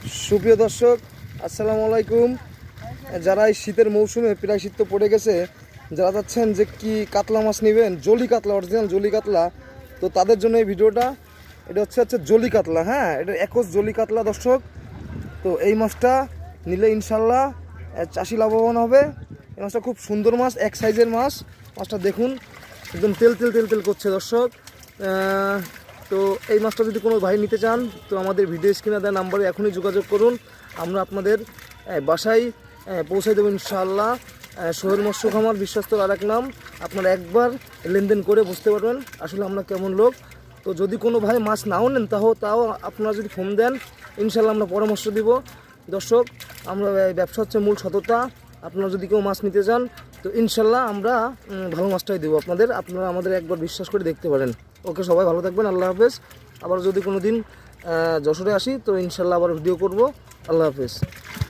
সুপ্রিয় দর্শক, আসসালামু আলাইকুম। যারা এই শীতের মৌসুমে, প্রায় শীত তো পড়ে গেছে, যারা চাচ্ছেন যে কি কাতলা মাছ নেবেন, জলি কাতলা, অরিজিনাল জলি কাতলা, তো তাদের জন্য এই ভিডিওটা। এটা হচ্ছে জলি কাতলা, হ্যাঁ, এটা একজ জলি কাতলা দর্শক। তো এই মাছটা নিলে ইনশাল্লাহ চাষি লাভবান হবে। এই মাছটা খুব সুন্দর মাছ, এক সাইজের মাছ। মাছটা দেখুন, একদম তেল তেল তেল তেল করছে দর্শক। তো এই মাছটা যদি কোনো ভাই নিতে চান, তো আমাদের ভিডিও স্ক্রিনে দেওয়া নাম্বারে এখনই যোগাযোগ করুন। আমরা আপনাদের বাসায় পৌঁছে দেবো ইনশাআল্লাহ। সোহেল মৎস্য খামার বিশ্বস্ত আর এক নাম। আপনারা একবার লেনদেন করে বুঝতে পারবেন আসলে আমরা কেমন লোক। তো যদি কোনো ভাই মাছ নাও নেন, তাও আপনারা যদি ফোন দেন, ইনশাআল্লাহ আমরা পরামর্শ দিব। দর্শক, আমরা ব্যবসা হচ্ছে মূল সততা। আপনারা যদি কেউ মাছ নিতে চান, তো ইনশাআল্লাহ আমরা ভালো মাছটাই দেবো আপনাদের। আপনারা আমাদের একবার বিশ্বাস করে দেখতে পারেন। ওকে, সবাই ভালো থাকবেন, আল্লাহ হাফেজ। আবার যদি কোনো দিন যশোরে আসি, তো ইনশাআল্লাহ আবার ভিডিও করব। আল্লাহ হাফেজ।